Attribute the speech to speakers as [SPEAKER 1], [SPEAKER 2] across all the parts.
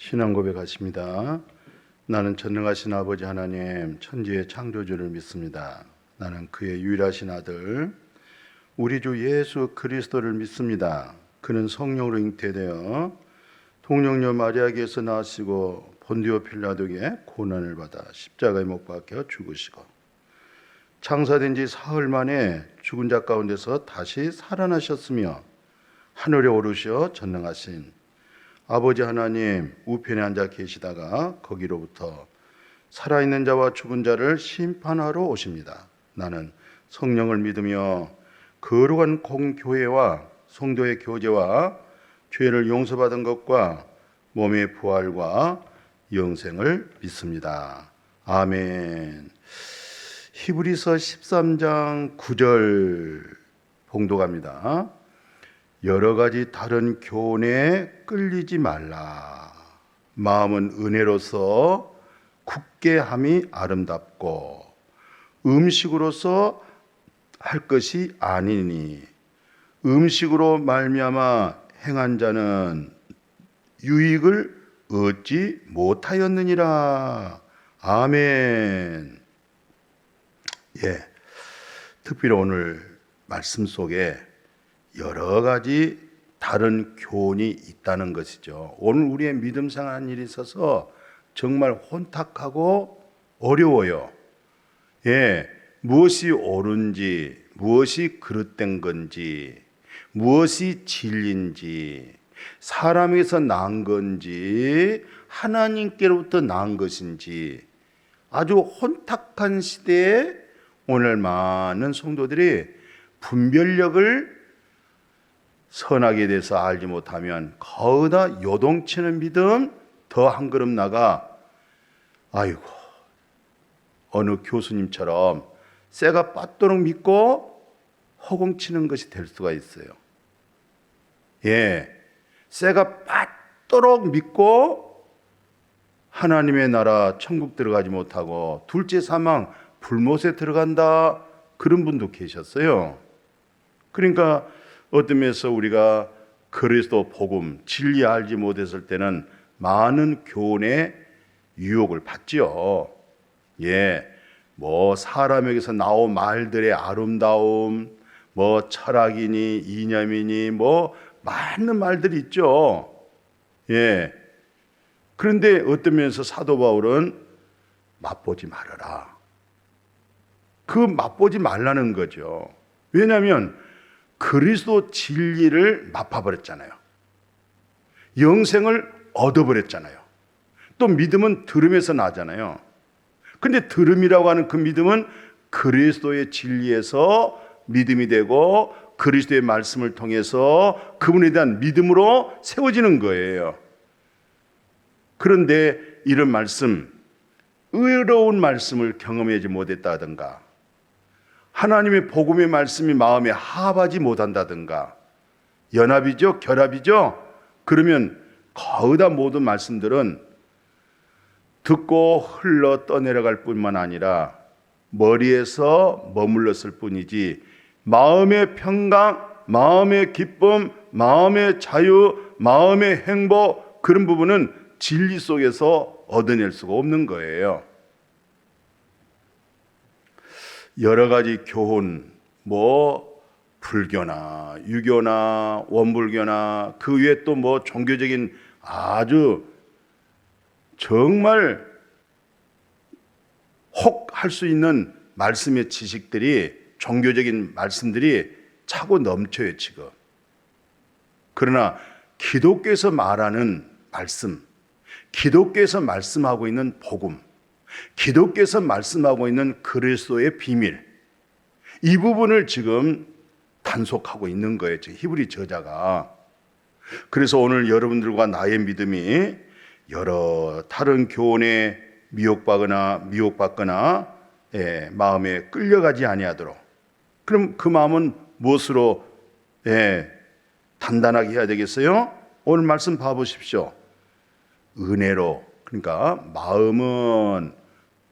[SPEAKER 1] 신앙 고백하십니다. 나는 전능하신 아버지 하나님 천지의 창조주를 믿습니다. 나는 그의 유일하신 아들 우리 주 예수 그리스도를 믿습니다. 그는 성령으로 잉태되어 동정녀 마리아에게서 나시고 본디오 필라도에게 고난을 받아 십자가에 못 박혀 죽으시고 창사된 지 사흘 만에 죽은 자 가운데서 다시 살아나셨으며 하늘에 오르셔 전능하신 아버지 하나님 우편에 앉아 계시다가 거기로부터 살아있는 자와 죽은 자를 심판하러 오십니다. 나는 성령을 믿으며 거룩한 공교회와 성도의 교제와 죄를 용서받은 것과 몸의 부활과 영생을 믿습니다. 아멘. 히브리서 13장 9절 봉독합니다. 여러 가지 다른 교훈에 끌리지 말라. 마음은 은혜로서 굳게 함이 아름답고 음식으로서 할 것이 아니니 음식으로 말미암아 행한 자는 유익을 얻지 못하였느니라. 아멘. 특별히 오늘 말씀 속에 여러 가지 다른 교훈이 있다는 것이죠. 오늘 우리의 믿음 생활하는 일이 있어서 정말 혼탁하고 어려워요. 무엇이 옳은지, 무엇이 그릇된 건지, 무엇이 진리인지, 사람에게서 난 건지, 하나님께로부터 난 것인지 아주 혼탁한 시대에 오늘 많은 성도들이 분별력을 선악에 대해서 알지 못하면 거기다 요동치는 믿음 더 한 걸음 나가 아이고 어느 교수님처럼 쇠가 빠도록 믿고 허공치는 것이 될 수가 있어요. 쇠가 빠도록 믿고 하나님의 나라 천국 들어가지 못하고 둘째 사망 불못에 들어간다 그런 분도 계셨어요. 그러니까 어떤 면에서 우리가 그리스도 복음, 진리 알지 못했을 때는 많은 교훈의 유혹을 받지요. 뭐 사람에게서 나온 말들의 아름다움, 뭐 철학이니 이념이니 뭐 많은 말들이 있죠. 그런데 어떤 면에서 사도 바울은 맛보지 말아라. 그 맛보지 말라는 거죠. 왜냐하면 그리스도 진리를 맛봐버렸잖아요. 영생을 얻어버렸잖아요. 또 믿음은 들음에서 나잖아요. 근데 들음이라고 하는 그 믿음은 그리스도의 진리에서 믿음이 되고 그리스도의 말씀을 통해서 그분에 대한 믿음으로 세워지는 거예요. 그런데 이런 말씀, 의로운 말씀을 경험하지 못했다든가 하나님의 복음의 말씀이 마음에 합하지 못한다든가 연합이죠, 결합이죠. 그러면 거의 다 모든 말씀들은 듣고 흘러 떠내려갈 뿐만 아니라 머리에서 머물렀을 뿐이지 마음의 평강, 마음의 기쁨, 마음의 자유, 마음의 행복 그런 부분은 진리 속에서 얻어낼 수가 없는 거예요. 여러 가지 교훈, 뭐 불교나 유교나 원불교나 그 외에 또 뭐 종교적인 아주 정말 혹 할 수 있는 말씀의 지식들이 종교적인 말씀들이 차고 넘쳐요 지금. 그러나 기독교에서 말하는 말씀, 기독교에서 말씀하고 있는 복음, 기독교에서 말씀하고 있는 그리스도의 비밀 이 부분을 지금 단속하고 있는 거예요. 히브리 저자가. 그래서 오늘 여러분들과 나의 믿음이 여러 다른 교훈에 미혹받거나 마음에 끌려가지 아니하도록 그럼 그 마음은 무엇으로 단단하게 해야 되겠어요? 오늘 말씀 봐보십시오. 은혜로 그러니까 마음은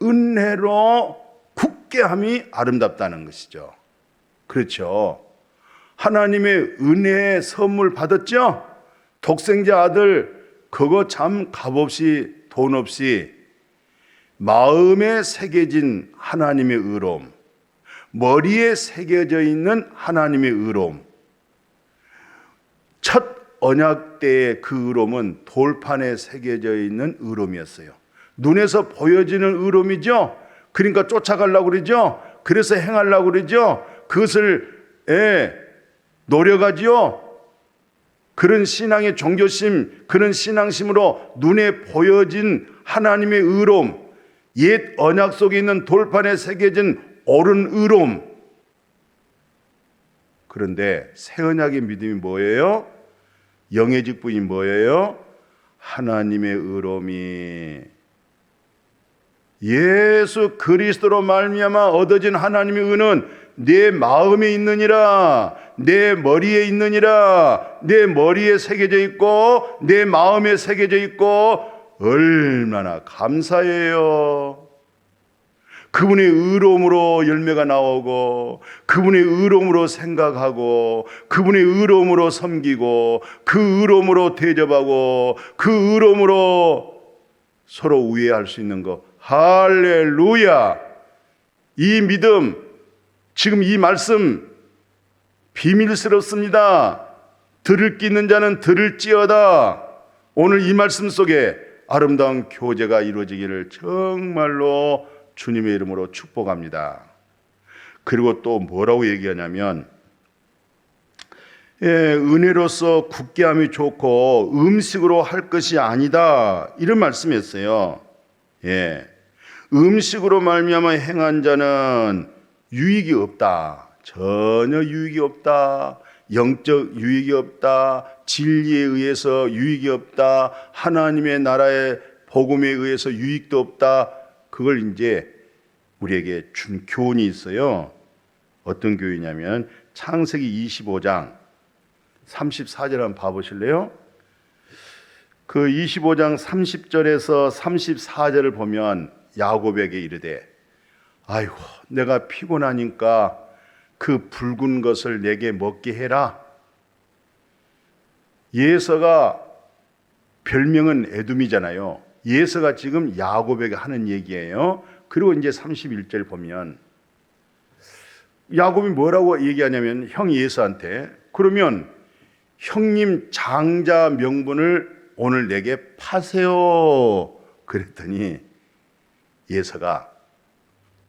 [SPEAKER 1] 은혜로 굳게 함이 아름답다는 것이죠. 그렇죠. 하나님의 은혜의 선물 받았죠. 독생자 아들 그거 참 값없이 돈 없이 마음에 새겨진 하나님의 의로움, 머리에 새겨져 있는 하나님의 의로움, 첫 언약 때의 그 의로움은 돌판에 새겨져 있는 의로움이었어요. 눈에서 보여지는 의로움이죠. 그러니까 쫓아가려고 그러죠. 그래서 행하려고 그러죠. 그것을 노력하지요. 그런 신앙의 종교심, 그런 신앙심으로 눈에 보여진 하나님의 의로움, 옛 언약 속에 있는 돌판에 새겨진 옳은 의로움. 그런데 새 언약의 믿음이 뭐예요? 영의 직분이 뭐예요? 하나님의 의로움이 예수 그리스도로 말미암아 얻어진 하나님의 의는 내 마음에 있느니라, 내 머리에 있느니라, 내 머리에 새겨져 있고 내 마음에 새겨져 있고. 얼마나 감사해요. 그분의 의로움으로 열매가 나오고, 그분의 의로움으로 생각하고, 그분의 의로움으로 섬기고, 그 의로움으로 대접하고, 그 의로움으로 서로 우애할 수 있는 것. 할렐루야. 이 믿음, 지금 이 말씀 비밀스럽습니다. 들을 끼 있는 자는 들을지어다. 오늘 이 말씀 속에 아름다운 교제가 이루어지기를 정말로 주님의 이름으로 축복합니다. 그리고 또 뭐라고 얘기하냐면, 은혜로서 굳게 함이 좋고 음식으로 할 것이 아니다, 이런 말씀이었어요. 음식으로 말미암아 행한 자는 유익이 없다. 전혀 유익이 없다. 영적 유익이 없다. 진리에 의해서 유익이 없다. 하나님의 나라의 복음에 의해서 유익도 없다. 그걸 이제 우리에게 준 교훈이 있어요. 어떤 교훈이냐면 창세기 25장 34절 한번 봐보실래요? 그 25장 30절에서 34절을 보면 야곱에게 이르되, 아이고 내가 피곤하니까 그 붉은 것을 내게 먹게 해라. 예서가 별명은 에돔이잖아요. 예서가 지금 야곱에게 하는 얘기예요. 그리고 이제 31절 보면 야곱이 뭐라고 얘기하냐면, 형 예서한테, 그러면 형님 장자 명분을 오늘 내게 파세요. 그랬더니 예서가,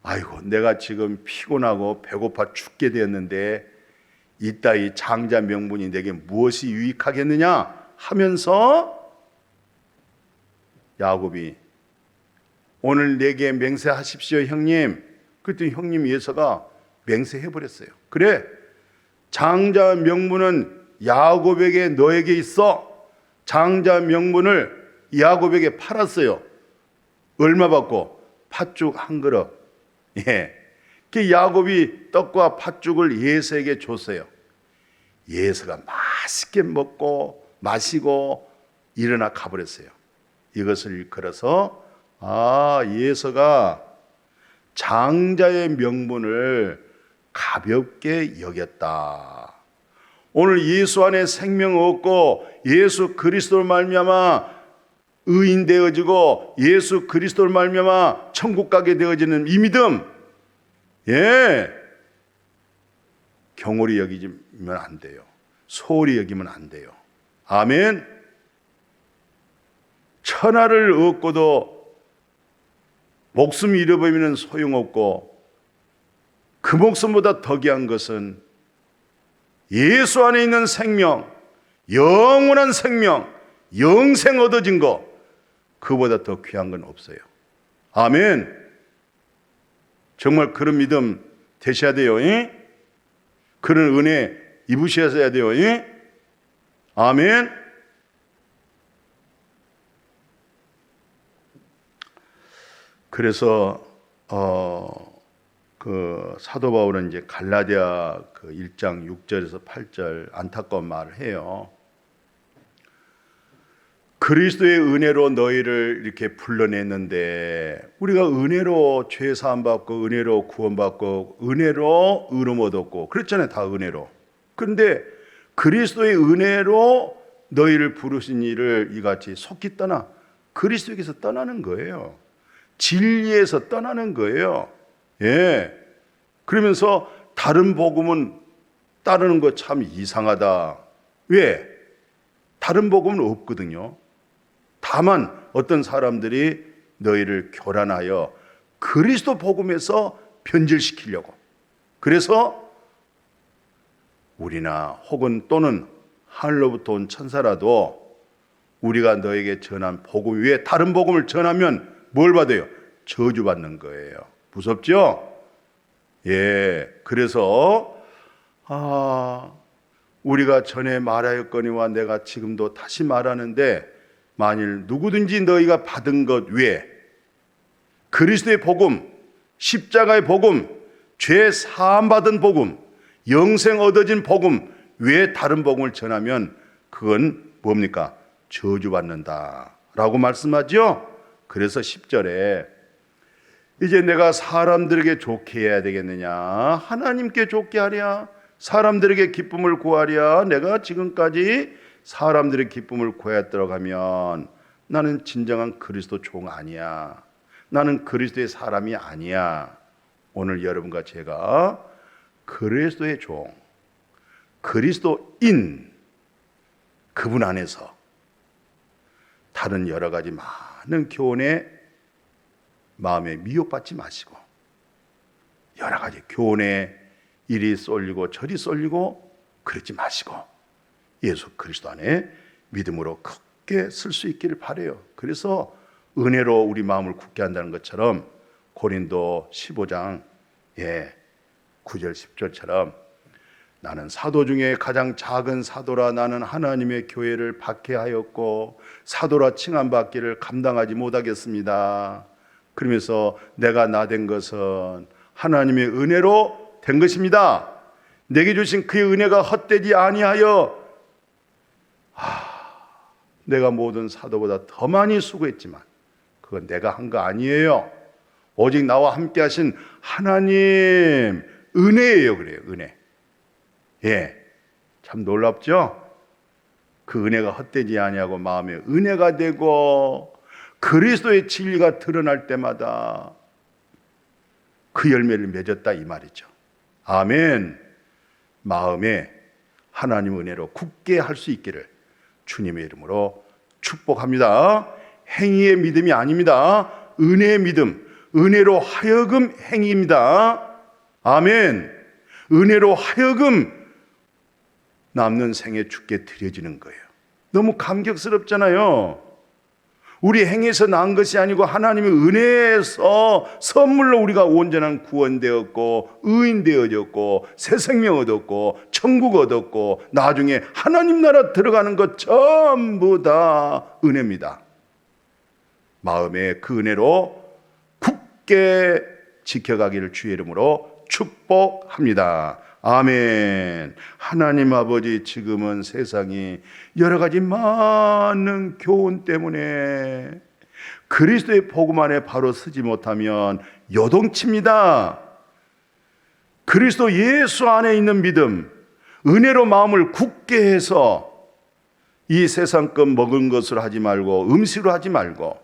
[SPEAKER 1] 아이고 내가 지금 피곤하고 배고파 죽게 되었는데 이따위 장자 명분이 내게 무엇이 유익하겠느냐 하면서 야곱이, 오늘 내게 맹세하십시오 형님. 그랬더니 형님 예서가 맹세해버렸어요. 그래, 장자 명분은 야곱에게 너에게 있어. 장자 명분을 야곱에게 팔았어요. 얼마 받고? 팥죽 한 그릇. 그 야곱이 떡과 팥죽을 예서에게 줬어요. 예서가 맛있게 먹고 마시고 일어나 가버렸어요. 이것을 일컬어서 예서가 장자의 명분을 가볍게 여겼다. 오늘 예수 안에 생명 얻고 예수 그리스도로 말미암아 의인 되어지고 예수 그리스도로 말미암아 천국 가게 되어지는 이 믿음, 경홀히 여기면 안 돼요. 소홀히 여기면 안 돼요. 아멘. 천하를 얻고도 목숨 잃어버리면 소용없고, 그 목숨보다 더 귀한 것은 예수 안에 있는 생명, 영원한 생명, 영생 얻어진 것, 그보다 더 귀한 건 없어요. 아멘. 정말 그런 믿음 되셔야 돼요. 그런 은혜 입으셔야 돼요. 아멘. 그래서 그 사도 바울은 이제 갈라디아 그 1장 6절에서 8절 안타까운 말을 해요. 그리스도의 은혜로 너희를 이렇게 불러냈는데, 우리가 은혜로 죄 사함 받고 은혜로 구원 받고 은혜로 의로움 얻었고 그랬잖아요. 다 은혜로. 그런데 그리스도의 은혜로 너희를 부르신 이를 이같이 속히 떠나 그리스도에게서 떠나는 거예요. 진리에서 떠나는 거예요. 예. 그러면서 다른 복음은 따르는 거 참 이상하다. 왜? 다른 복음은 없거든요. 다만 어떤 사람들이 너희를 교란하여 그리스도 복음에서 변질시키려고. 그래서 우리나 혹은 또는 하늘로부터 온 천사라도 우리가 너에게 전한 복음 위에 다른 복음을 전하면 뭘 받아요? 저주받는 거예요. 무섭죠? 예. 그래서 우리가 전에 말하였거니와 내가 지금도 다시 말하는데 만일 누구든지 너희가 받은 것 외에 그리스도의 복음, 십자가의 복음, 죄 사함 받은 복음, 영생 얻어진 복음 외에 다른 복음을 전하면 그건 뭡니까? 저주받는다 라고 말씀하죠. 그래서 10절에 이제 내가 사람들에게 좋게 해야 되겠느냐? 하나님께 좋게 하랴? 사람들에게 기쁨을 구하랴? 내가 지금까지 사람들의 기쁨을 구했더라고 하면 나는 진정한 그리스도 종 아니야. 나는 그리스도의 사람이 아니야. 오늘 여러분과 제가 그리스도의 종, 그리스도인 그분 안에서 다른 여러 가지 많은 교훈에 마음에 미혹받지 마시고 여러 가지 교훈에 이리 쏠리고 저리 쏠리고 그러지 마시고 예수 그리스도 안에 믿음으로 굳게 쓸 수 있기를 바라요. 그래서 은혜로 우리 마음을 굳게 한다는 것처럼 고린도 15장 9절 10절처럼 나는 사도 중에 가장 작은 사도라 나는 하나님의 교회를 박해하였고 사도라 칭함받기를 감당하지 못하겠습니다. 그러면서 내가 나된 것은 하나님의 은혜로 된 것입니다. 내게 주신 그의 은혜가 헛되지 아니하여 내가 모든 사도보다 더 많이 수고했지만 그건 내가 한 거 아니에요. 오직 나와 함께 하신 하나님 은혜예요. 그래요. 은혜. 참 놀랍죠? 그 은혜가 헛되지 아니하고 마음에 은혜가 되고 그리스도의 진리가 드러날 때마다 그 열매를 맺었다 이 말이죠. 아멘. 마음에 하나님 은혜로 굳게 할 수 있기를 주님의 이름으로 축복합니다. 행위의 믿음이 아닙니다. 은혜의 믿음, 은혜로 하여금 행위입니다. 아멘. 은혜로 하여금 남는 생에 주께 드려지는 거예요. 너무 감격스럽잖아요. 우리 행위에서 난 것이 아니고 하나님의 은혜에서 선물로 우리가 온전한 구원되었고 의인되어졌고 새 생명 얻었고 천국 얻었고 나중에 하나님 나라 들어가는 것 전부 다 은혜입니다. 마음에 그 은혜로 굳게 지켜가기를 주의 이름으로 축복합니다. 아멘. 하나님 아버지, 지금은 세상이 여러 가지 많은 교훈 때문에 그리스도의 복음 안에 바로 서지 못하면 요동칩니다. 그리스도 예수 안에 있는 믿음, 은혜로 마음을 굳게 해서 이 세상 것 먹은 것으로 하지 말고 음식으로 하지 말고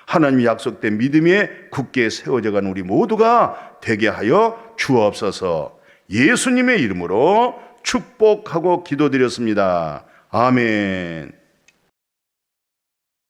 [SPEAKER 1] 하나님이 약속된 믿음에 굳게 세워져가는 우리 모두가 되게 하여 주옵소서. 예수님의 이름으로 축복하고 기도드렸습니다. 아멘.